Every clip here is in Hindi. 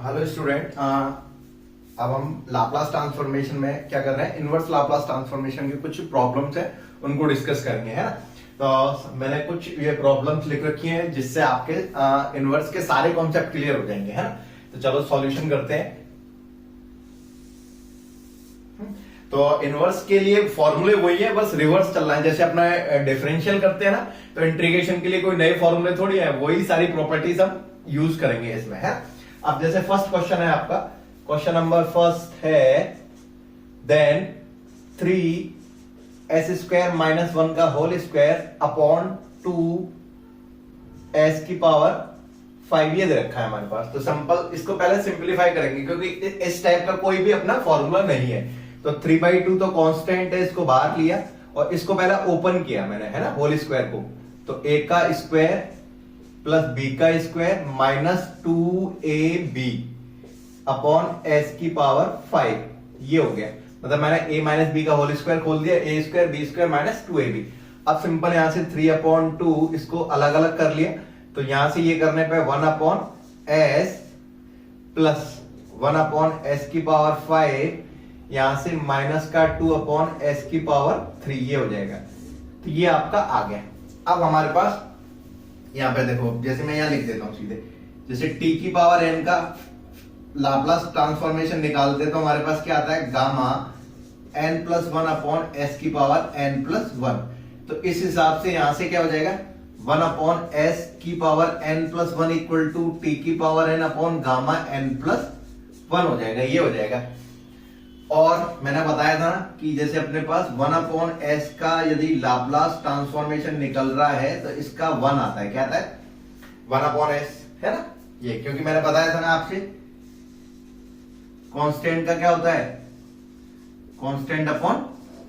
Hello student. अब हम लाप्लास ट्रांसफॉर्मेशन में क्या कर रहे हैं, इनवर्स लाप्लास ट्रांसफॉर्मेशन की कुछ प्रॉब्लम्स है उनको डिस्कस करेंगे, है ना। तो मैंने कुछ ये प्रॉब्लम्स लिख रखी हैं जिससे आपके इनवर्स के सारे कॉन्सेप्ट क्लियर हो जाएंगे, है ना। तो चलो सॉल्यूशन करते हैं। तो इनवर्स के लिए फॉर्मूले वही है, बस रिवर्स चल रहा है। जैसे अपना डिफरेंशियल करते हैं ना, तो इंटीग्रेशन के लिए कोई नए फॉर्मूले थोड़ी है, वही सारी प्रॉपर्टीज हम यूज करेंगे इसमें, है। अब जैसे फर्स्ट क्वेश्चन है आपका, क्वेश्चन नंबर फर्स्ट है, देन 3s² - 1 का होल स्क्वायर अपॉन 2s की पावर 5 ये दे रखा है हमारे पास। तो सिंपल इसको पहले सिंपलीफाई करेंगे क्योंकि इस टाइप का कोई भी अपना फॉर्मूला नहीं है। तो 3/2 तो कांस्टेंट है, इसको बाहर लिया और इसको पहले ओपन किया मैंने, है ना, होल स्क्वायर को। तो a का स्क्वायर प्लस b का square minus 2ab upon s की पावर 5 ये हो गया। मतलब मैंने a माइनस बी का होल स्क्वायर खोल दिया, a² b² माइनस 2ab। अब सिंपल यहां से 3/2 इसको अलग अलग कर लिया, तो यहां से ये करने पे 1/s प्लस 1/s की पावर 5, यहां से माइनस का 2/s की पावर 3 ये हो जाएगा। तो ये आपका आ गया। अब हमारे पास यहां पे देखो, जैसे मैं यहां लिख देता हूं सीधे, जैसे t की पावर n का लाप्लास ट्रांसफॉर्मेशन निकालते तो हमारे पास क्या आता है, गामा n+1/s की पावर n+1। तो इस हिसाब से यहां से क्या हो जाएगा, 1/s की power n+1 equal to t की power n upon gamma n+1 हो जाएगा, ये हो जाएगा। और मैंने बताया था कि जैसे अपने पास 1/s का यदि लाप्लास ट्रांसफॉर्मेशन निकल रहा है तो इसका 1 आता है, क्या आता है, 1/s, है ना। ये क्योंकि मैंने बताया था ना आपसे, कांस्टेंट का क्या होता है, कांस्टेंट अपॉन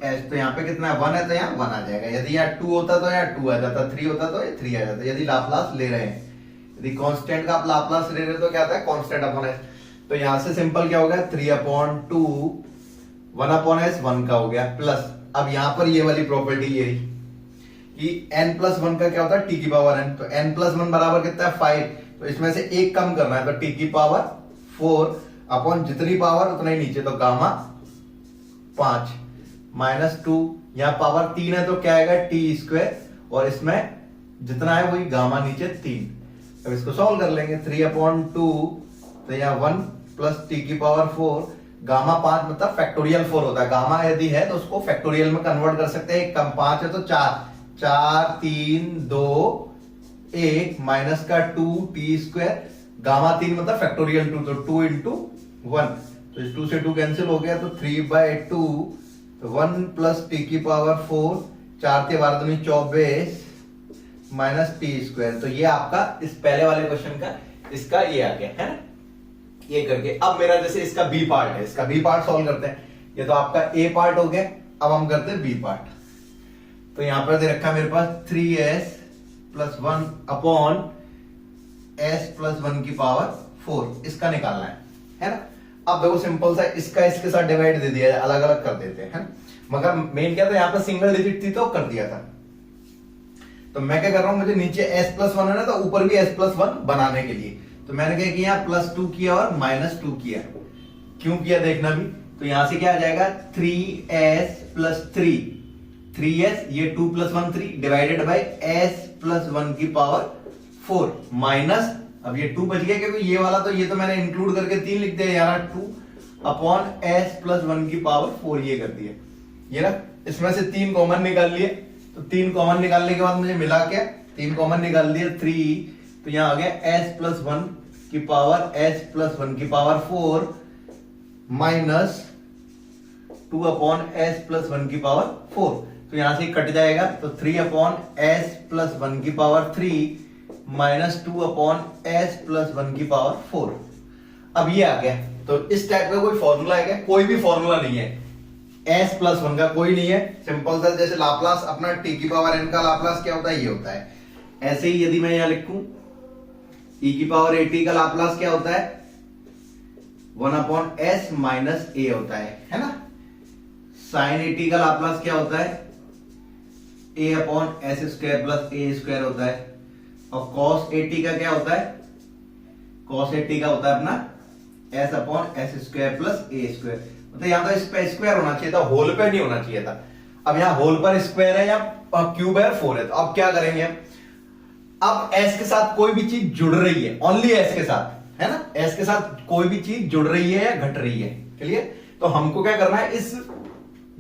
s। तो यहाँ पे कितना है, 1 है, तो यहाँ 1 आ जाएगा। यदि यहाँ 2 होता तो यहाँ 2 आ जाता, 3 होता तो ये 3 आ जाता। यदि लाप्लास ले रहे हैं, यदि कांस्टेंट का आप लाप्लास ले रहे हो तो क्या आता है, कांस्टेंट अपॉन s। तो यहां से सिंपल क्या हो गया, 3/2 1/s 1 का हो गया, प्लस अब यहां पर ये वाली प्रॉपर्टी ये रही कि n+1 का क्या होता है, t की पावर n। तो n+1 बराबर कितना है, 5। तो इसमें से एक कम करना है, तो t की पावर 4 अपॉन जितनी पावर उतना ही नीचे, तो गामा 5 माइनस 2, यहां पावर 3 है तो क्या आएगा, t², और इसमें जितना है वही गामा नीचे 3। अब इसको सॉल्व कर लेंगे, 3/2 तो यहाँ 1 प्लस t की पावर 4, गामा 5 मतलब फैक्टोरियल 4 होता है। गामा यदि है तो उसको फैक्टोरियल में कन्वर्ट कर सकते हैं, कम 5 है तो 4, 3 2 1 माइनस का 2t², गामा 3 मतलब फैक्टोरियल 2, तो 2 × 1, तो इस 2 से 2 कैंसिल हो गया, तो 3/2 तो 1 प्लस t की पावर 4, 4 के 12 दूनी 24 माइनस t²। तो ये आपका इस पहले वाले क्वेश्चन का इसका ये आ गया, है ना, ये करके। अब मेरा जैसे इसका बी पार्ट है, इसका बी पार्ट सॉल्व करते हैं। ये तो आपका ए पार्ट हो गया, अब हम करते हैं बी पार्ट। तो यहां पर दे रखा है मेरे पास 3s+1 अपॉन s+1 की पावर 4, इसका निकालना है ना। अब देखो सिंपल सा, इसका इसके साथ डिवाइड दे दिया, अलग अलग कर देते हैं, है ना। मगर मेन क्या था, यहाँ पर सिंगल डिजिट थी तो कर दिया था। तो मैं क्या कर रहा हूं, मुझे नीचे s+1 है ना, तो ऊपर भी s+1 बनाने के लिए तो मैंने क्या किया, +2 किया और -2 किया। क्यों किया देखना भी, तो यहां से क्या आ जाएगा, 3s+3, 3s ये 2 + 1 3 डिवाइडेड बाय s+1 की पावर 4 माइनस, अब ये 2 बच गया क्योंकि ये वाला तो ये तो मैंने इंक्लूड करके 3 लिख दिया, यहाँ 2 अपॉन s+1 की पावर 4 ये कर दिया। ये ना, इसमें से 3 कॉमन निकाल लिए, तो 3 कॉमन निकालने के बाद मुझे मिला क्या, 3 कॉमन निकाल दिए 3, तो यहां आ गया s+1 की पावर 4 माइनस 2/s+1 की पावर 4। तो यहां से कट जाएगा, तो 3/s+1 की पावर 3 माइनस 2/s+1 की पावर 4। अब ये आ गया। तो इस टाइप का कोई फॉर्मूला है क्या, कोई भी फॉर्मूला नहीं है, s+1 का कोई नहीं है। सिंपल सा, जैसे लाप्लास अपना t की पावर n का लाप्लास क्या होता है, ये होता है। ऐसे ही यदि मैं यहां लिखूं, e की पावर at का लाप्लास क्या होता है, 1/s माइनस a होता है ना। sin at का लाप्लास क्या होता है, a/s² + a² होता है। और cos at का क्या होता है, कॉस ए टी का होता है अपना s upon s square plus a square. मतलब यहां तो इस पे स्क्वायर होना चाहिए था, होल पे नहीं होना चाहिए था। अब यहाँ होल पर स्क्वायर है या क्यूब है 4 है, तो अब क्या करेंगे अब एस के साथ कोई भी चीज जुड़ रही है, ओनली एस के साथ है ना, एस के साथ कोई भी चीज जुड़ रही है या घट रही है, क्लियर। तो हमको क्या करना है, इस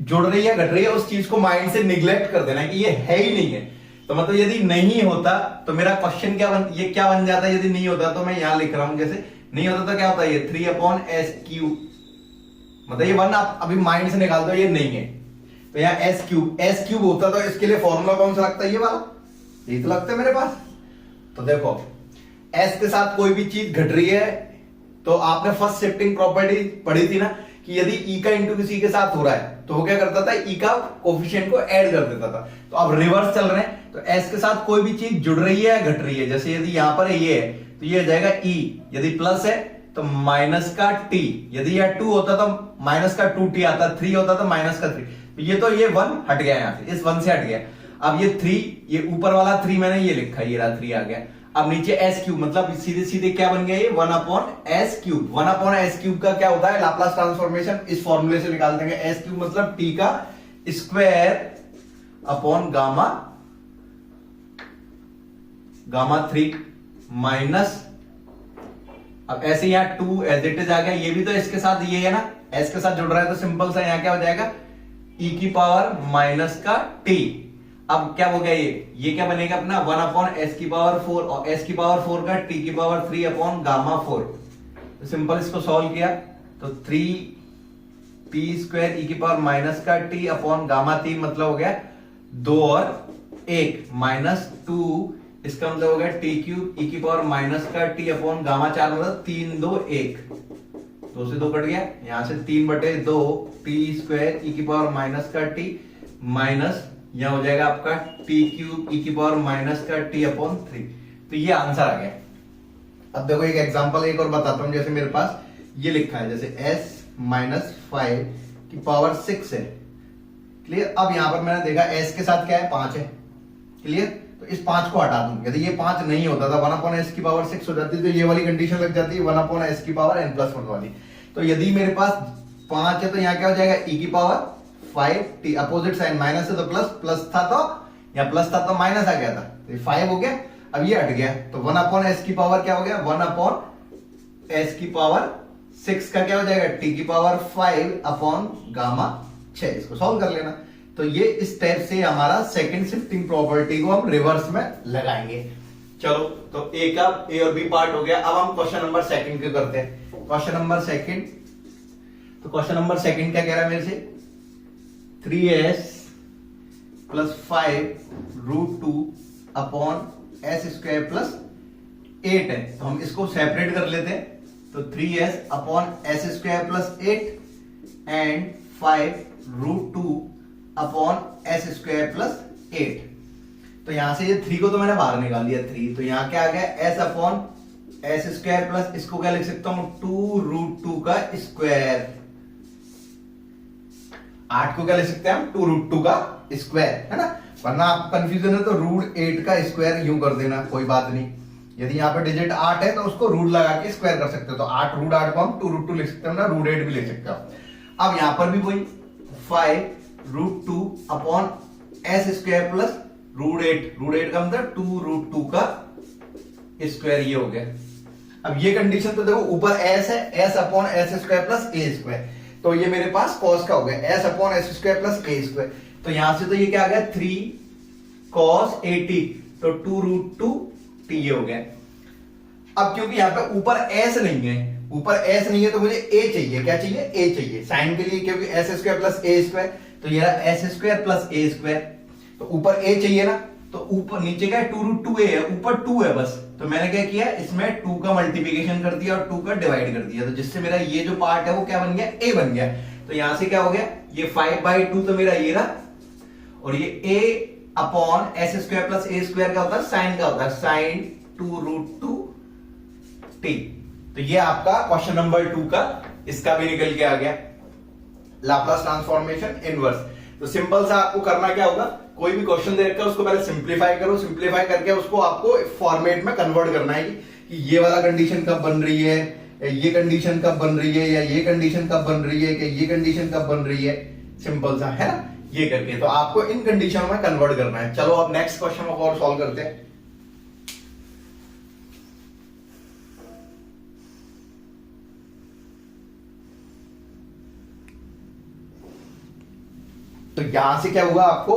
जुड़ रही है घट रही है उस चीज को माइंड से निग्लेक्ट कर देना है कि ये है ही नहीं है। तो मतलब यदि नहीं होता तो मेरा क्वेश्चन क्या बन जाता है, यदि नहीं होता तो मैं यहां लिख रहा हूं जैसे नहीं होता तो क्या होता है ये 3 अपॉन एस क्यूब, मतलब ये वन आप अभी माइंड से निकाल दो, ये नहीं है तो यहाँ एस क्यूब होता तो इसके लिए फॉर्मूला कौन सा लगता है, ये वाला, यही तो लगता है मेरे पास। तो देखो एस के साथ कोई भी चीज घट रही है तो आपने फर्स्ट शिफ्टिंग प्रॉपर्टी पढ़ी थी ना कि यदि ई का इंटू किसी के साथ हो रहा है तो वो क्या करता था, ई का कोफिशिएंट को ऐड कर देता था। तो अब रिवर्स चल रहे हैं तो एस के साथ कोई भी चीज जुड़ रही है या घट रही है, जैसे यदि यहां पर ये है तो ये हो जाएगा ई, यदि प्लस है तो माइनस का टी, यदि यह 2 होता तो माइनस का 2t आता, 3 होता तो माइनस का 3, तो ये तो ये 1 हट गया यहां से, इस 1 से हट गया। अब ये 3, ये ऊपर वाला 3 मैंने ये लिखा, ये रहा 3 आ गया। अब नीचे एस क्यूब, मतलब सीधे सीधे क्या बन गया ये 1 upon S cube. 1 upon S cube का क्या होता है लाप्लास ट्रांसफॉर्मेशन, इस फॉर्मूले से निकाल देंगे। एस क्यूब मतलब टी का स्क्वायर अपॉन गामा 3 माइनस, अब ऐसे यहाँ 2 एज इट इज आ गया, ये भी तो इसके साथ ये है ना, एस के साथ जुड़ रहा है तो सिंपल सा यहाँ क्या हो जाएगा e की पावर माइनस का t। अब क्या हो गया ये क्या बनेगा अपना 1 अपॉन एस की पावर 4 और एस की पावर 4 का t की पावर 3 अपॉन गामा 4। तो सिंपल इसको सॉल्व किया तो 3t स्क्वायर e की पावर माइनस का t अपॉन गामा 3, मतलब हो गया 2 और 1 माइनस 2, इसका मतलब हो गया टी क्यूब ई की पावर माइनस का टी अपॉन गामा 4, मतलब 3 2 1, 2 से 2 कट गया, यहां से 3/2 टी स्क्वायर ई की पावर माइनस का टी माइनस यहां हो जाएगा आपका टी क्यूब ई की पावर माइनस का टी अपॉन 3। तो ये आंसर आ गया। अब देखो एक एग्जांपल एक और बताता हूं, जैसे मेरे पास ये लिखा है जैसे s माइनस 5 की पावर 6 है, क्लियर। अब यहां पर मैंने देखा s के साथ क्या है 5 है, क्लियर। तो इस 5 को हटा दूं, यदि ये 5 नहीं होता था 1 अपॉन एस की पावर 6 हो जाती, तो ये वाली कंडीशन लग जाती है 1 अपॉन एस की पावर n+1 वाली। तो यदि मेरे पास 5 है तो यहाँ क्या हो जाएगा e की power 5 t, opposite sign minus है तो प्लस था तो यहाँ प्लस था तो माइनस आ गया था, तो ये 5 हो गया। अब ये हट गया तो 1 अपॉन एस की पावर क्या हो गया 1 अपॉन एस की पावर 6 का क्या हो जाएगा t की पावर 5 अपॉन गामा 6। इसको सॉल्व कर लेना। तो ये इस टाइप से हमारा सेकंड शिफ्टिंग प्रॉपर्टी को हम रिवर्स में लगाएंगे। चलो तो ए का ए और बी पार्ट हो गया। अब हम क्वेश्चन नंबर सेकंड के करते हैं। क्वेश्चन नंबर सेकंड, तो क्वेश्चन नंबर सेकंड क्या कह रहा है मेरे से 3s plus 5√2 upon s square plus 8 है। तो हम इसको सेपरेट कर लेते हैं। तो 3s upon s square plus 8 and 5√2 upon s square plus 8। तो यहां से ये 3 को तो मैंने बाहर निकाल दिया 3, तो यहां क्या आ गया s upon s square plus, इसको क्या लिख सकता हूं 2√2 का स्क्वायर। 8 को क्या लिख सकते हैं हम 2√2 का स्क्वायर, है ना। वरना आप कंफ्यूजन है तो √8 का स्क्वायर यूं कर देना, कोई बात नहीं। यदि यहाँ पे डिजिट 8 है तो उसको रूट लगा के स्क्वायर कर सकते हो। तो 8√8 को हम 2√2 लिख सकते हो ना, √8 भी लिख सकते हो। अब यहां पर भी वही 5√2 अपॉन एस स्क्वायर प्लस √8 का मतलब 2√2 का स्क्वायर, ये हो गया। अब ये कंडीशन तो देखो ऊपर s है, s upon s square plus a square, तो ये मेरे पास cos का हो गया s upon s square plus a square. तो यहां से तो ये क्या आ गया 3 cos 80, तो 2√2t ये हो गया। अब क्योंकि यहां पे ऊपर s नहीं है, तो मुझे a चाहिए, क्या चाहिए a चाहिए साइन के लिए, क्योंकि S square plus a square, तो ये रहा S square plus a square. तो ऊपर a चाहिए ना, तो ऊपर नीचे क्या है 2√2a है, ऊपर 2 है बस। तो मैंने क्या किया इसमें 2 का मल्टीप्लिकेशन कर दिया और 2 का डिवाइड कर दिया, तो जिससे मेरा ये जो पार्ट है वो क्या बन गया a बन गया। तो यहां से क्या हो गया ये 5/2 तो मेरा ये रहा, और ये a upon s square plus a square का होता है साइन का, होता है साइन 2√2t। तो ये आपका क्वेश्चन नंबर 2 का इसका भी निकल के आ गया लाप्लास ट्रांसफॉर्मेशन इनवर्स। तो सिंपल सा आपको करना क्या होगा, कोई भी क्वेश्चन दे रखा है उसको पहले सिंप्लीफाई करो, सिंप्लीफाई करके उसको आपको फॉर्मेट में कन्वर्ट करना है कि ये वाला कंडीशन कब बन रही है, या ये कंडीशन कब बन रही है, या ये कंडीशन कब बन रही है, कि ये कंडीशन कब बन रही है, सिंपल सा है ना, ये करके। तो आपको इन कंडीशनों में कन्वर्ट करना है। चलो अब नेक्स्ट क्वेश्चन को और सॉल्व करते हैं। तो यहां से क्या हुआ आपको,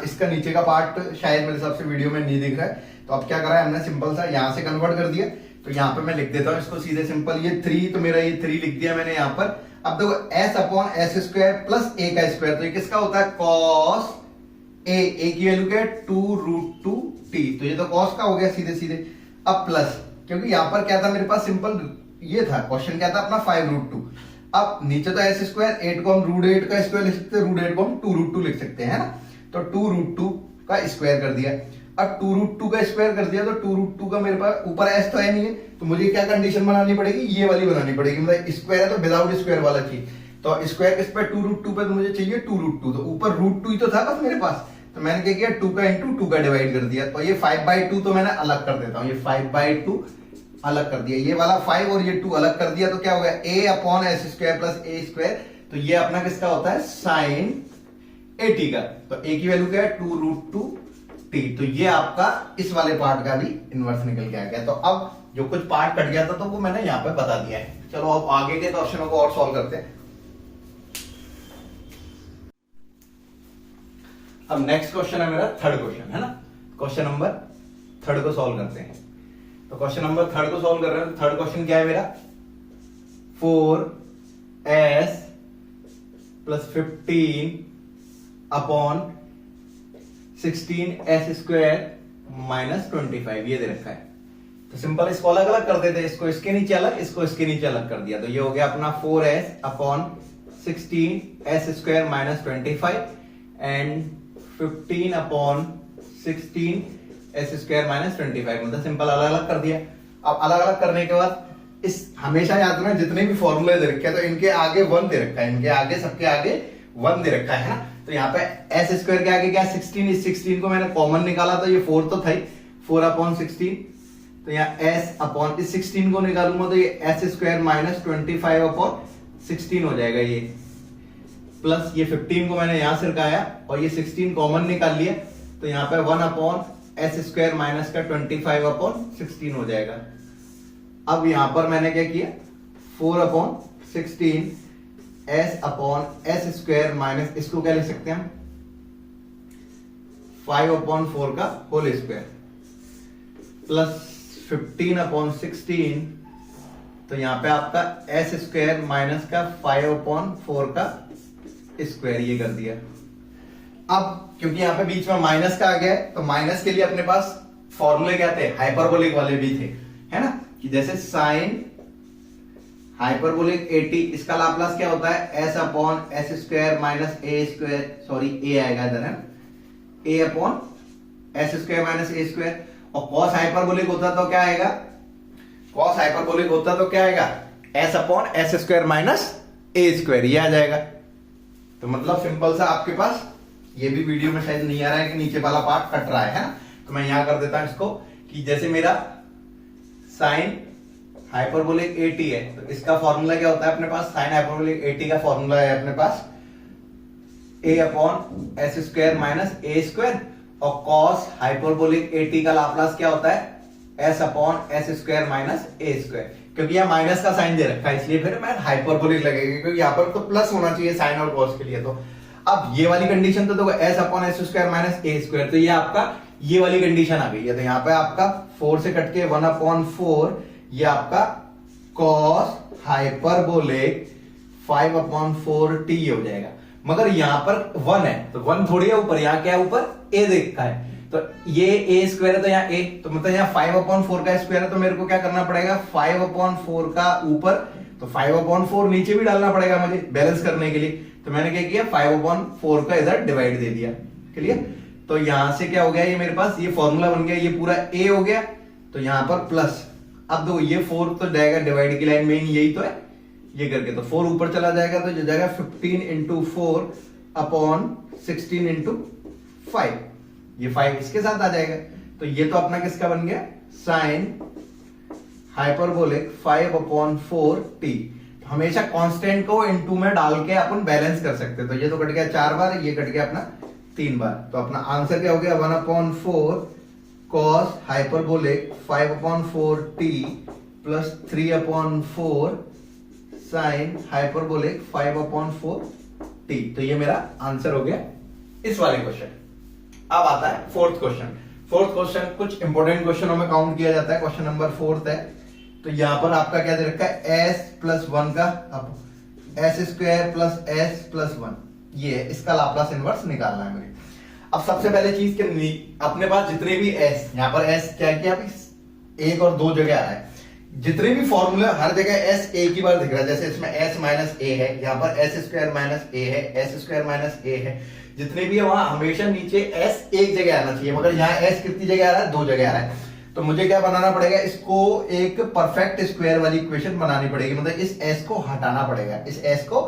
इसका नीचे का पार्ट शायद मेरे हिसाब से वीडियो में नहीं दिख रहा है, तो अब क्या करा है हमने, सिंपल सा यहां से कन्वर्ट कर दिया। तो यहां पे मैं लिख देता हूं इसको सीधे सिंपल, ये 3, तो मेरा ये 3 लिख दिया मैंने यहां पर। अब देखो s upon s square plus a का स्क्वायर, तो ये किसका होता है, cos a की वैल्यू क्या है 2√2t, तो ये तो cos का हो गया सीधे सीधे। अब प्लस, क्योंकि यहां पर क्या था मेरे पास, सिंपल ये था क्वेश्चन क्या था अपना 5√2। अब नीचे तो एस स्क्वायर, 8 को हम √8 का स्क्वायर लिख सकते हैं, √8 को हम 2√2 लिख सकते हैं, है ना। तो 2√2 का स्क्वायर कर दिया। अब 2√2 का स्क्वायर कर दिया, तो 2√2 का मेरे पास ऊपर एस तो है नहीं है, तो मुझे क्या कंडीशन बनानी पड़ेगी, ये वाली बनानी पड़ेगी, मतलब स्क्वायर है तो विदाउट स्क्वायर वाला चीज। तो स्क्वायर किस पे, 2√2 पे, तो मुझे चाहिए 2√2, तो ऊपर √2 ही तो था बस मेरे पास। तो मैंने क्या किया, 2 का इंटू 2 का डिवाइड कर दिया। तो ये 5/2 तो मैंने अलग कर देता हूँ, ये 5/2 अलग कर दिया, ये वाला 5 और ये 2 अलग कर दिया। तो क्या हो गया, a upon s square plus a square, तो ये अपना किसका होता है, साइन 80 का। तो a की वैल्यू क्या है 2√2t, तो ये आपका इस वाले पार्ट का भी इनवर्स निकल के आ गया। तो अब जो कुछ पार्ट कट गया था तो वो मैंने यहाँ पे बता दिया है। चलो अब आगे के क्वेश्चनों को और सॉल्व करते हैं। अब नेक्स्ट क्वेश्चन है मेरा थर्ड क्वेश्चन, है ना, क्वेश्चन नंबर थर्ड को सॉल्व करते हैं। तो क्वेश्चन नंबर थर्ड को सॉल्व कर रहे हैं। थर्ड क्वेश्चन क्या है मेरा, 4s plus 15 upon 16s square minus 25 ये दे रखा है। तो सिंपल इसको अलग अलग कर देते हैं, इसको इसके नीचे अलग, इसको इसके नीचे अलग कर दिया। तो ये हो गया अपना 4s upon 16s square minus 25 and 15 upon 16s square minus 25, मतलब सिंपल अलग अलग कर दिया। अब अलग अलग करने के बाद इस हमेशा याद रखना जितने भी फॉर्मूले दे रखे हैं तो इनके आगे 1 दे रखा है, इनके आगे सबके आगे 1 दे रखा है ना। तो यहाँ पे एस स्क्वायर के आगे क्या 16, इस 16 को मैंने कॉमन निकाला तो ये 4 तो था ही, 4 अपॉन 16। तो यहाँ एस अपॉन इस 16 को निकालूंगा तो ये एस स्क्वायर माइनस 25 अपॉन 16 हो जाएगा ये, प्लस ये 15 को मैंने यहां से रखाया और ये 16 कॉमन निकाल लिया। तो यहाँ पे 1 अपॉन एस स्क्वायर माइनस का 25 अपॉन 16 हो जाएगा। अब यहां पर मैंने क्या किया, 4 upon 16 S upon s square minus, इसको क्या लिख सकते हैं हम, 5 अपॉन 4 का होल स्क्वायर प्लस 15 अपॉन 16, तो यहां पे आपका एस स्क्वायर माइनस का 5 अपॉन 4 का स्क्वायर ये कर दिया। अब क्योंकि यहां पे बीच में माइनस का आ गया है तो माइनस के लिए अपने पास फॉर्मूले क्या थे, हाइपरबोलिक वाले भी थे, है ना, कि जैसे साइन हाइपरबोलिक 80 इसका लाप्लास क्या होता है, s upon s square minus a square, sorry a आएगा इधर, है a upon s square minus a square. और कॉस हाइपरबोलिक होता तो क्या आएगा, कॉस हाइपरबोलिक होता तो क्या आएगा, s upon s square minus a square, ये आ जाएगा। तो मतलब सिंपल सा आपके पास, ये भी वीडियो में शायद नहीं आ रहा है कि नीचे वाला पार्ट कट रहा है ना, तो मैं यहां कर देता हूं इसको, कि जैसे मेरा साइन हाइपरबोलिक 80 है तो इसका फॉर्मूला क्या होता है अपने पास, साइन हाइपरबोलिक 80 का फॉर्मूला है अपने पास a upon s square minus a square, और कॉस हाइपरबोलिक 80 का लाप्लास क्या होता है, s upon s square minus a square. क्योंकि यहाँ माइनस का साइन दे रखा है इसलिए फिर मैं हाइपरबोलिक लगेगा, क्योंकि यहाँ पर तो प्लस होना चाहिए साइन और कॉस के लिए। तो अब ये वाली कंडीशन तो देखो s upon s square minus a square, तो ये आपका ये वाली कंडीशन आ गई है। तो यहाँ पे आपका 4 से कट के 1 अपॉन 4, ये आपका cos हाइपरबोलिक 5 अपॉन 4t हो जाएगा। मगर यहां पर 1 है तो 1 थोड़ी है ऊपर, यहाँ क्या है ऊपर a देखा है, तो ये a स्क्वायर है तो यहाँ a, तो मतलब यहाँ 5 अपॉन 4 का स्क्वायर है तो मेरे को क्या करना पड़ेगा, 5 अपॉन 4 का ऊपर, तो 5 अपॉन 4 नीचे भी डालना पड़ेगा मुझे बैलेंस करने के लिए। तो मैंने क्या किया, 5 अपॉन 4 का इधर डिवाइड दे दिया, क्लियर। तो यहां से क्या हो गया, ये मेरे पास ये फॉर्मूला बन गया, ये पूरा a हो गया, तो यहां पर प्लस, अब देखो ये 4 तो जाएगा डिवाइड की लाइन में, यही तो है, ये करके तो 4 ऊपर चला जाएगा तो जो जाएगा 15 इंटू 4 अपॉन 16 इंटू 5, ये 5 इसके साथ आ जाएगा। तो ये तो अपना किसका बन गया, साइन हाइपरबोलिक 5/4t। हमेशा कांस्टेंट को इनटू में डाल के अपन बैलेंस कर सकते हैं। तो ये तो कट गया 4 बार, ये कट गया अपना 3 बार। तो अपना आंसर क्या हो गया 1/4 cos hyperbolic 5/4t plus 3/4 sine hyperbolic 5/4t। तो ये मेरा आंसर हो गया इस वाले क्वेश्चन। अब आता है फोर्थ क्वेश्चन। फोर्थ क्वेश्चन कुछ इंपॉर्टेंट क्वेश्चनों में काउंट किया जाता है। क्वेश्चन नंबर 4 है। तो यहां पर आपका क्या दे रखा है s+1 का s² प्लस s+1, ये है, इसका लाप्लास इनवर्स निकालना है मुझे। अब सबसे पहले चीज के अपने पास जितने भी s, यहां पर s क्या किया, एक और दो जगह आ रहा है। जितने भी फॉर्मूला हर जगह s एक ही बार दिख रहा है। जैसे इसमें s माइनस a है, यहाँ पर s² माइनस a है, s² माइनस a है, जितने भी है वहां हमेशा नीचे s एक जगह आना चाहिए। मगर यहाँ s कितनी जगह आ रहा है, दो जगह आ रहा है। तो मुझे क्या बनाना पड़ेगा, इसको एक परफेक्ट स्क्वायर वाली इक्वेशन बनानी पड़ेगी। मतलब इस s को हटाना पड़ेगा, इस s को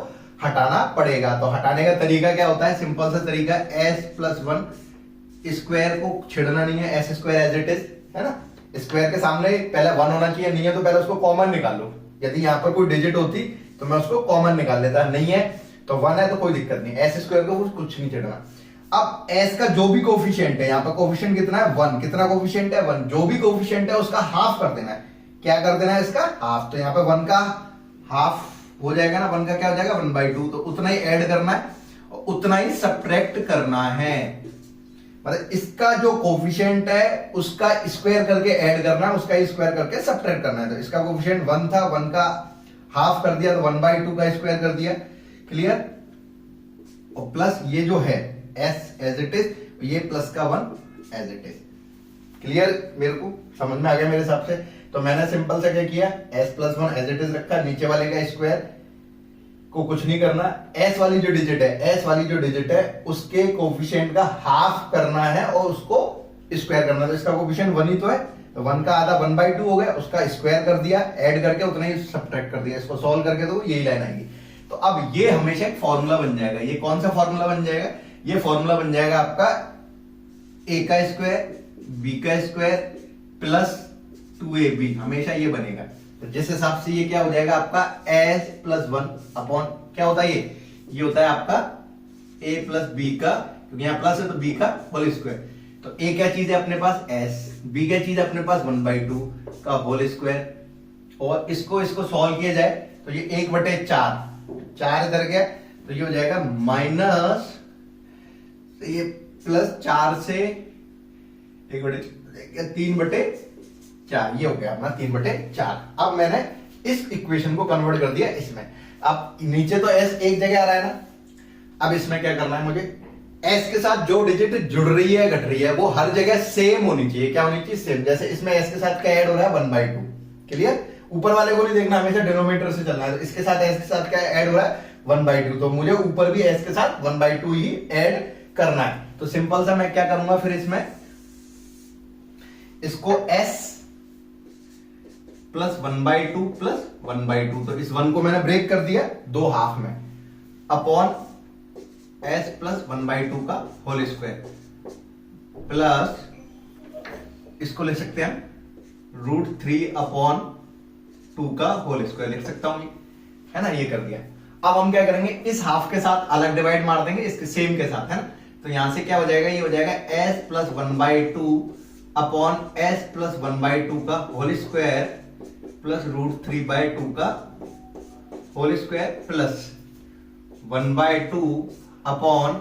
हटाना पड़ेगा। तो हटाने का तरीका क्या होता है, सिंपल सा तरीका, s+1 स्क्वायर को छेड़ना नहीं है, s² एज इट इज है ना। स्क्वायर के सामने पहले 1 होना चाहिए, नहीं है तो पहले उसको कॉमन निकाल लो। यदि यहाँ पर कोई डिजिट होती तो मैं उसको कॉमन निकाल लेता, नहीं है तो 1 है तो कोई दिक्कत नहीं, s² को कुछ नहीं छेड़ना। अब s का जो भी कोफिशिएंट है, यहाँ पर कोफिशिएंट कितना है 1, कितना कोफिशिएंट है 1, जो भी कोफिशिएंट है उसका हाफ कर देना है। क्या कर देना है, इसका हाफ। तो यहाँ पे 1 का हाफ हो जाएगा ना, 1 का क्या हो जाएगा 1/2। तो उतना ही ऐड करना है और उतना ही सब्ट्रैक्ट करना है। मतलब इसका जो कोफिशिएंट है उसका स्क्वायर करके ऐड करना है, उसका स्क्वायर करके सब्ट्रैक्ट करना है। तो इसका कोफिशिएंट 1 था, 1 का हाफ कर दिया तो 1/2 का स्क्वायर कर दिया। क्लियर। और प्लस ये जो है s एज इट इज, ये प्लस का 1 एज इट इज। क्लियर, मेरे को समझ में आ गया मेरे हिसाब से। तो मैंने सिंपल से क्या किया, s+1 एज इट इज रखा, नीचे वाले का स्क्वायर को कुछ नहीं करना। s वाली जो डिजिट है, s वाली जो डिजिट है उसके कोफिशिएंट का हाफ करना है और उसको स्क्वायर करना है। तो इसका कोफिशिएंट 1 ही तो है, तो 1 का आधा 1/2 हो गया, उसका स्क्वायर कर दिया, ऐड करके उतना ही सब्ट्रैक्ट कर दिया। इसको सॉल्व करके तो यही लाइन आएगी। तो अब ये हमेशा एक फॉर्मूला बन जाएगा। ये कौन सा फॉर्मूला बन जाएगा, ये फॉर्मूला बन जाएगा आपका a का स्क्वायर b का स्क्वायर प्लस 2ab, हमेशा ये बनेगा। तो जिस हिसाब से ये क्या हो जाएगा आपका s+1 अपॉन क्या होता है, ये होता है आपका a प्लस b का, क्योंकि यहाँ प्लस है तो b का होल स्क्वायर। तो a क्या चीज है अपने पास s, b क्या चीज है अपने पास 1/2 का होल स्क्वायर। और इसको सॉल्व किया जाए तो ये 1/4, 4 इधर गया तो ये हो जाएगा माइनस, तो ये +4 से 3/4, ये हो गया अपना 3/4। अब मैंने इस इक्वेशन को कन्वर्ट कर दिया इसमें। अब नीचे तो s एक जगह आ रहा है ना, अब इसमें क्या करना है मुझे, s के साथ जो डिजिट जुड़ रही है घट रही है वो हर जगह सेम होनी चाहिए। क्या होनी चाहिए, सेम। जैसे इसमें s के साथ क्या ऐड हो रहा है 1/2। क्लियर, ऊपर वाले को नहीं देखना, हमेशा डिनोमिनेटर से चलना है। तो इसके साथ s के साथ क्या ऐड हो रहा है 1/2, तो मुझे ऊपर भी s के साथ 1/2 ही ऐड करना है। तो सिंपल सा मैं क्या करूंगा फिर इसमें, इसको s प्लस 1/2 प्लस 1/2, तो इस 1 को मैंने ब्रेक कर दिया दो हाफ में, अपॉन s प्लस 1/2 का होल स्क्वायर प्लस, इसको लिख सकते हैं √3/2 का होल स्क्वायर लिख सकता हूं, है ना। ये कर दिया। अब हम क्या करेंगे, इस हाफ के साथ अलग डिवाइड मार देंगे, इसके सेम के साथ, है ना। तो यहां से क्या हो जाएगा, ये हो जाएगा s plus 1/2 upon s plus 1/2 का होल स्क्वायर प्लस √3/2 का whole square plus 1/2 upon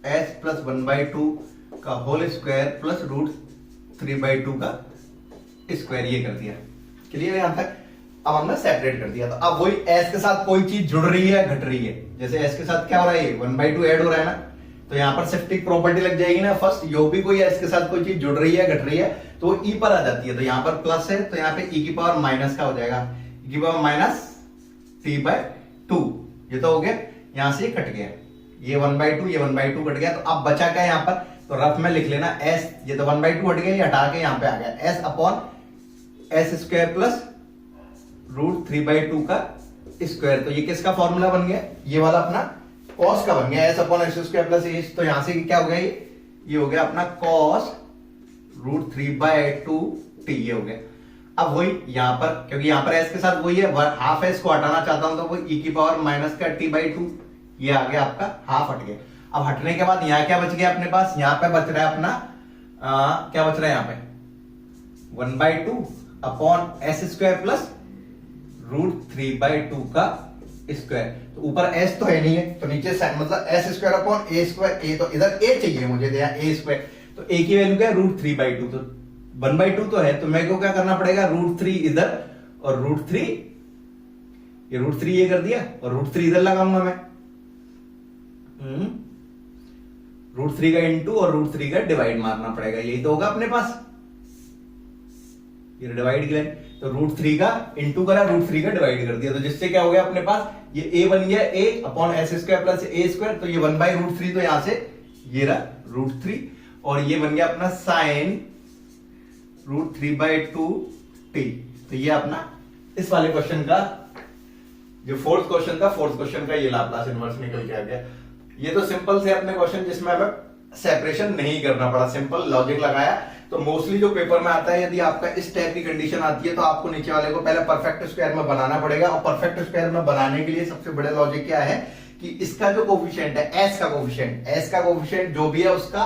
s plus 1/2 का होल स्क्वायर प्लस √3/2 का स्क्वायर। ये कर दिया। क्लियर है यहां तक। अब हमने सेपरेट कर दिया। तो अब वही s के साथ कोई चीज जुड़ रही है घट रही है, जैसे s के साथ क्या हो रहा है 1/2 ऐड हो रहा है ना, तो यहां पर शिफ्टिंग प्रॉपर्टी लग जाएगी ना। फर्स्ट यो भी कोई s के साथ कोई चीज जुड़ रही है घट रही है तो e पर आ जाती है। तो यहां पर प्लस है तो यहां पे e की पावर माइनस का हो जाएगा, e की पावर माइनस t/2। ये तो हो गया, यहां से कट गया, ये 1/2 ये 1/2 कट गया। तो अब बचा क्या यहां पर, तो रफ में लिख लेना s, ये तो 1/2 हट गया, ये हटा के यहां पे आ गया s अपॉन s² प्लस √3/2 का स्क्वायर। तो ये किसका फॉर्मूला बन गया, ये वाला अपना cos का बन गया, s upon s² plus h। तो यहां से क्या हो गया, ये हो गया अपना cos √3/2t, ये हो गया। अब वही यहाँ पर, क्योंकि यहाँ पर s के साथ वही है, हाफ s को हटाना चाहता हूं तो वो e की पावर माइनस का t/2, ये आ गया आपका, हाफ हट गया। अब हटने के बाद यहाँ क्या बच गया अपने पास, यहाँ पे बच रहा है अपना क्या बच रहा है यहाँ पे 1/2 अपॉन एस स्क्वायर प्लस √3/2 का स्क्वायर। तो ऊपर s तो है नहीं है, तो नीचे मतलब एस स्क्वायर अपॉन ए स्क्वायर, ए तो इधर a चाहिए मुझे, ए स्क्वायर, तो a की वैल्यू क्या है √3/2, तो 1/2 तो है, तो मेरे को क्या करना पड़ेगा √3 इधर और √3 ये √3 ये कर दिया और √3 इधर लगाऊंगा मैं, √3 का इंटू और √3 का डिवाइड मारना पड़ेगा, यही तो होगा अपने पास, ये डिवाइड किया, तो √3 का इंटू करा, √3 का डिवाइड कर दिया, तो जिससे क्या हो गया अपने पास ये a बन गया a upon s square plus a square, तो ये 1/√3, तो यहां से ये रहा √3 और ये बन गया अपना साइन √3/2t। तो ये अपना इस वाले क्वेश्चन का जो फोर्थ क्वेश्चन का ये लाप्लास इनवर्स निकल के आ गया। ये तो सिंपल से अपने क्वेश्चन जिसमें हमें सेपरेशन नहीं करना पड़ा, सिंपल लॉजिक लगाया। तो मोस्टली जो पेपर में आता है, यदि आपका इस टाइप की कंडीशन आती है तो आपको नीचे वाले को पहले परफेक्ट स्क्वायर में बनाना पड़ेगा, और परफेक्ट स्क्वायर में बनाने के लिए सबसे बड़े लॉजिक क्या है कि इसका जो कोफिशिएंट है एस का कोफिशिएंट जो भी है उसका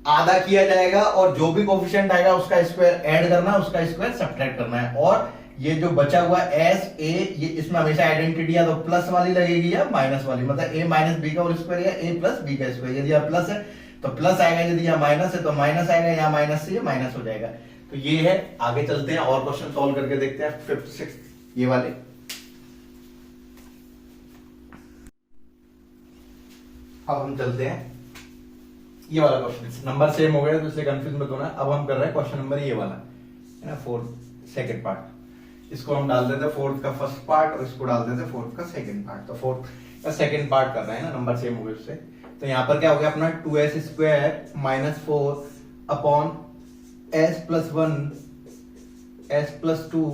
आधा किया जाएगा, और जो भी कोफिशिएंट आएगा उसका स्क्वायर ऐड करना है, उसका स्क्वायर सब्ट्रैक्ट करना है। और ये जो बचा हुआ एस ए, ये इसमें हमेशा आइडेंटिटी या तो प्लस वाली लगेगी या माइनस वाली, मतलब a माइनस बी का होल स्क्वायर या a प्लस बी का स्क्वायर। यदि यहाँ प्लस है तो प्लस आएगा, यदि यहाँ माइनस है तो माइनस आएगा, यहाँ माइनस से ये माइनस हो जाएगा। तो ये है, आगे चलते हैं और क्वेश्चन सॉल्व करके देखते हैं, 5th 6th ये वाले। अब हम चलते हैं ये वाला क्वेश्चन, नंबर सेम हो गया तो इससे कंफ्यूज मत होना। अब हम कर रहे हैं क्वेश्चन नंबर ये वाला है ना, 4th सेकंड पार्ट, इसको हम डाल देते हैं 4th का फर्स्ट पार्ट और इसको डाल देते हैं 4th का सेकंड पार्ट। तो 4th का सेकंड पार्ट कर रहे हैं ना, नंबर सेम हो गया उससे। तो यहां पर क्या हो गया अपना 2s square minus 4 upon s plus 1 s plus 2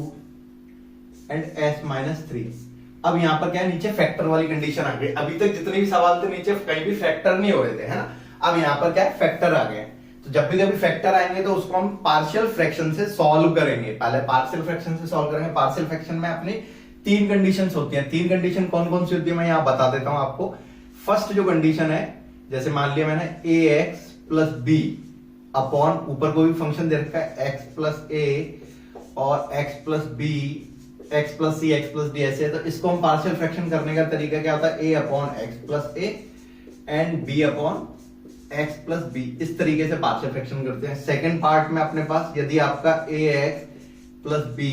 and s minus 3। अब यहां पर क्या है, नीचे फैक्टर वाली कंडीशन आ गई। अभी तक जितने भी सवाल थे नीचे कहीं भी फैक्टर नहीं हो रहे थे, है ना। अब यहां पर क्या है, फैक्टर आ गए। तो जब भी कभी फैक्टर आएंगे तो उसको हम पार्शियल फ्रैक्शन से सॉल्व करेंगे। पहले पार्शियल फ्रैक्शन से सॉल्व करेंगे। पार्शियल फ्रैक्शन में अपनी 3 कंडीशंस होती हैं। 3 कंडीशन कौन कौन सी होती है मैं यहां बता देता हूं आपको। फर्स्ट जो कंडीशन है, जैसे मान लिया मैंने ax प्लस बी अपॉन ऊपर कोई भी फंक्शन दे रखा है x प्लस a और x plus b, x plus c, x plus d, ऐसे। तो इसको हम पार्शियल फ्रैक्शन करने का तरीका क्या होता है, a upon x plus a and b upon x plus b, इस तरीके से पार्शियल फ्रैक्शन करते हैं। सेकंड पार्ट में अपने पास यदि आपका ax plus b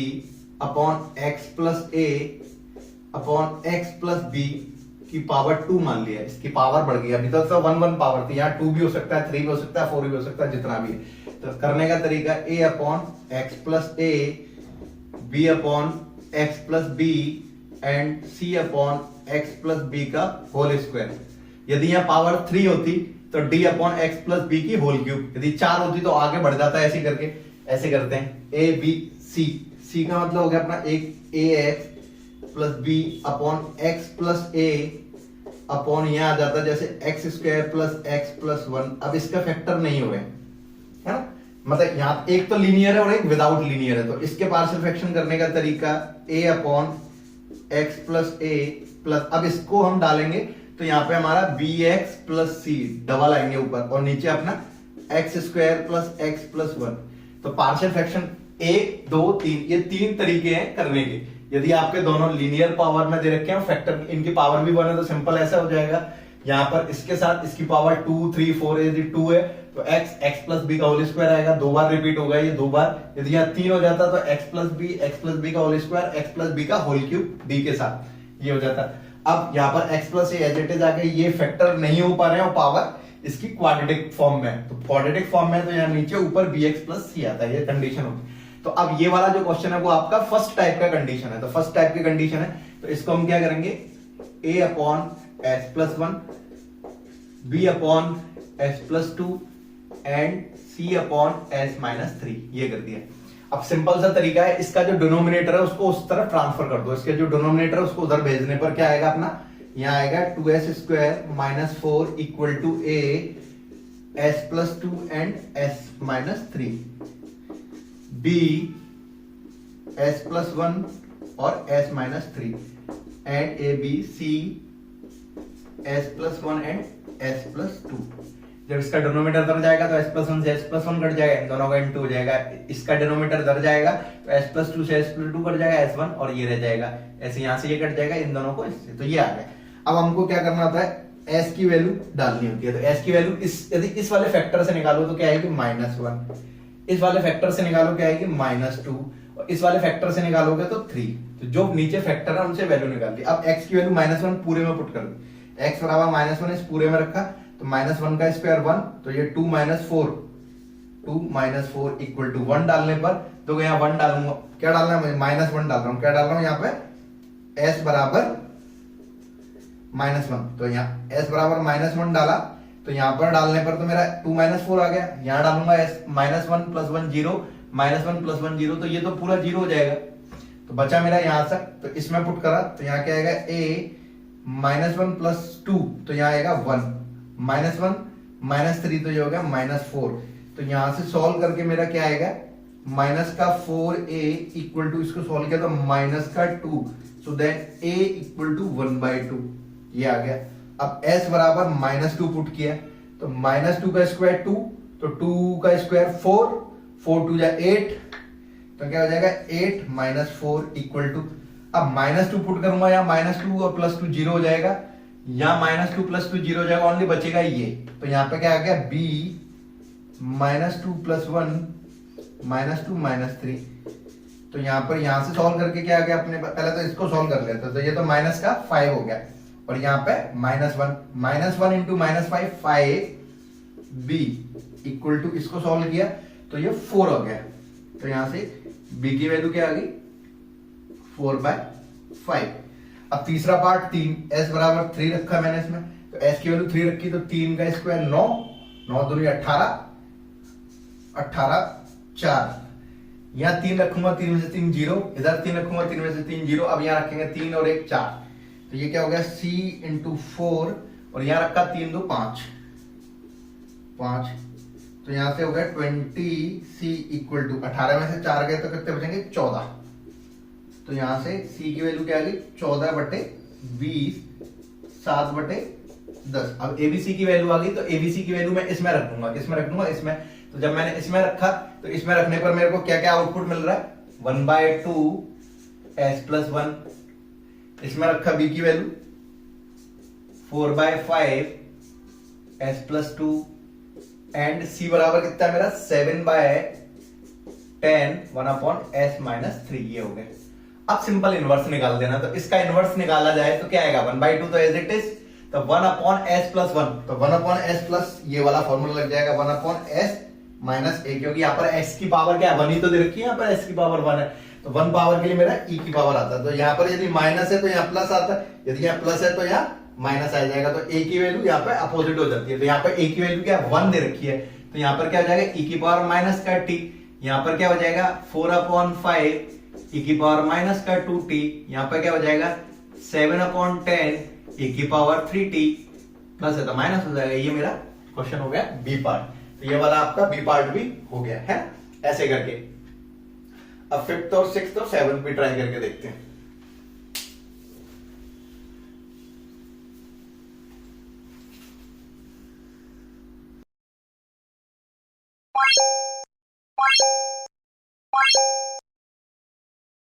upon x plus a upon x plus b की पावर 2 मान लिया, इसकी पावर बढ़ गई। अभी तक तो 1 पावर थी, यहाँ 2 भी हो सकता है, 3 भी हो सकता है, 4 भी हो सकता है, जितना भी है। तो करने का तरीका a upon x plus a, b upon x plus b and c upon x plus b का होल स्क्वायर। यदि यहाँ पावर 3 होती तो d upon x plus b की होल क्यूब। यदि 4 होती तो आगे बढ़ जाता है, ऐसे करके ऐसे करते हैं a b c। c का मतलब हो गया अपना एक ax plus b upon x plus a upon यहां आ जाता है जैसे x square plus x plus 1। अब इसका फैक्टर नहीं हुए, है ना, मतलब यहाँ एक तो लीनियर है और एक विदाउट लीनियर है। तो इसके पार्शियल फ्रैक्शन करने का तरीका a upon x plus a plus, अब इसको हम डालेंगे तो यहाँ पे हमारा bx प्लस c डबल आएंगे ऊपर, और नीचे अपना x square plus x plus 1। तो पार्शियल फ्रैक्शन 1 2 3, ये 3 तरीके हैं करने के। यदि आपके दोनों लीनियर पावर में दे रखे हैं, फैक्टर इनकी पावर भी 1 है, तो सिंपल ऐसा हो जाएगा। यहाँ पर इसके साथ इसकी पावर 2 3 4, यदि 2 है तो x प्लस बी का होल स्क्वायर आएगा, 2 बार रिपीट होगा ये 2 बार। यदि यहाँ 3 हो जाता तो x प्लस बी का whole square, x plus B का होल क्यूब b के साथ, ये हो जाता। अब यहाँ पर x plus as it is आके ये फैक्टर नहीं हो पा रहे हैं और पावर इसकी क्वाड्रेटिक फॉर्म में, तो क्वाड्रेटिक फॉर्म में तो यहाँ नीचे ऊपर bx प्लस c आता है, ये कंडीशन होती है। तो अब ये वाला जो क्वेश्चन है वो आपका फर्स्ट टाइप का कंडीशन है। तो फर्स्ट टाइप की कंडीशन है, तो इसको हम क्या करेंगे, a upon s plus 1, b upon s plus 2 and c upon s minus 3, ये कर दिया। अब सिंपल सा तरीका है, इसका जो डिनोमिनेटर है उसको उस तरफ ट्रांसफर कर दो, इसके जो डिनोमिनेटर है उसको उधर भेजने पर क्या आएगा अपना, यहाँ आएगा 2s square minus 4 equal to a s plus 2 and s minus 3, b s plus one और s minus three and a b c s plus one and s plus two. जब इसका डिनोमिनेटर इधर जाएगा तो एस प्लस वन से एस प्लस वन कट जाएगा, इन दोनों का इनटू हो जाएगा। इसका डिनोमिनेटर इधर जाएगा तो एस प्लस टू से एस प्लस टू कट जाएगा, एस वन और ये रह जाएगा, ऐसे यहाँ से ये कट जाएगा, इन दोनों को इससे, तो ये आ गया। अब हमको क्या करना होता है, एस की वैल्यू डालनी होती है। तो एस की वैल्यू यदि इस वाले फैक्टर से निकालो तो क्या आएगी माइनस वन, इस वाले फैक्टर से निकालो क्या आएगी माइनस टू, और इस वाले फैक्टर से निकालोगे तो थ्री। तो जो नीचे फैक्टर है उनसे वैल्यू निकाल दी। अब एक्स की वैल्यू माइनस वन पूरे में पुट कर दी, एक्स बराबर माइनस वन इस पूरे में रखा तो माइनस वन का स्क्वायर वन, तो ये two minus four equal to one डालने पर तो यहाँ वन डालूंगा, क्या डालना है माइनस वन डाल रहा हूं, क्या डाल रहा हूं यहाँ पे एस बराबर माइनस वन। तो यहाँ एस बराबर माइनस वन डाला तो यहाँ पर डालने पर तो मेरा टू माइनस फोर आ गया, यहाँ डालूंगा S minus one plus one zero, minus one plus one zero, तो ये तो पूरा जीरो हो जाएगा। तो बचा मेरा यहाँ तक, तो इसमें पुट करा तो यहाँ क्या आएगा ए माइनस वन प्लस टू, तो यहाँ आएगा one, minus one minus three, तो ये हो गया माइनस फोर। तो यहां से सॉल्व करके मेरा क्या आएगा माइनस का फोर ए इक्वल टू, इसको सॉल्व किया तो माइनस का two, so then A equal to one by two, ये आ गया। अब s बराबर माइनस टू पुट किया तो माइनस टू का स्क्वायर टू, तो टू का स्क्वायर फोर, फोर टू जा एट, तो क्या हो जाएगा eight minus four equal to, अब माइनस टू पुट करूंगा यहाँ माइनस टू और प्लस टू जीरो हो जाएगा, यहाँ minus two plus two zero हो जाएगा, ओनली बचेगा ये। तो यहाँ पे क्या आ गया b minus two plus one minus two minus three. तो यहाँ पर यहाँ से सॉल्व करके क्या आ गया अपने, पहले तो इसको सॉल्व कर लेते, तो ये तो माइनस का फाइव हो गया और यहाँ पे minus one into minus five, five B equal to, इसको सॉल्व किया तो ये फोर हो गया। तो यहाँ से b की वैल्यू क्या आ गई फोर बाय फाइव। अब तीसरा पार्ट तीन, s बराबर थ्री रखा मैंने इसमें, तो s की वैल्यू थ्री रखी तो तीन का स्क्वायर नौ, नौ दूनी अठारह, अठारह चार, यहाँ तीन रखूंगा तीन में से तीन जीरो, इधर तीन रखूंगा तीन में से तीन जीरो, अब यहाँ रखेंगे तीन और एक चार, तो ये क्या हो गया c इंटू फोर, और यहाँ रखा तीन दो पांच, पांच, तो यहाँ से हो गया 20c इक्वल टू, 18 में से 4 गए तो कितने बचेंगे 14, तो यहां से c की वैल्यू क्या आ गई 14 बटे 20, 7 बटे 10। अब abc की वैल्यू आ गई, तो abc की वैल्यू मैं इसमें रख दूंगा, किसमें रख दूंगा इसमें, तो जब मैंने इसमें रखा तो इसमें रखने पर मेरे को क्या क्या आउटपुट मिल रहा है one by two S plus one, इसमें रखा b की value four by five S plus to, and c बराबर कितना मेरा seven by ten one upon S minus three, ये हो गया। अब सिंपल इनवर्स निकाल देना, तो इसका इनवर्स निकाला जाए तो क्या आएगा वन बाई टू, तो एज इट इज, तो one upon S plus one, तो वन अपॉन एस प्लस ये वाला फॉर्मूला लग जाएगा वन अपॉन एस माइनस ए, क्योंकि यहाँ पर एस की पावर क्या है वन ही तो दे रखी है, यहाँ पर एस की पावर वन है, तो वन पावर के लिए मेरा ई की पावर आता है। तो यहाँ पर यदि माइनस है तो यहाँ प्लस आता है, यदि यहाँ प्लस है तो यहाँ माइनस आ जाएगा, तो ए की वैल्यू यहाँ पे अपोजिट हो जाती है। तो यहाँ पर ए की वैल्यू क्या वन दे रखी है, तो यहाँ पर क्या हो जाएगा ई की पावर माइनस का टी, यहाँ पर क्या हो जाएगा फोर अपॉन फाइव ई की पावर माइनस का टू टी, यहाँ पर क्या हो जाएगा सेवन अपॉन टेन ई की पावर थ्री टी, प्लस है तो माइनस हो जाएगा। ये मेरा क्वेश्चन हो गया बी पार्ट, तो ये वाला आपका बी पार्ट भी हो गया है ऐसे करके। अब फिफ्थ और सिक्स्थ और सेवंथ भी ट्राई करके देखते हैं।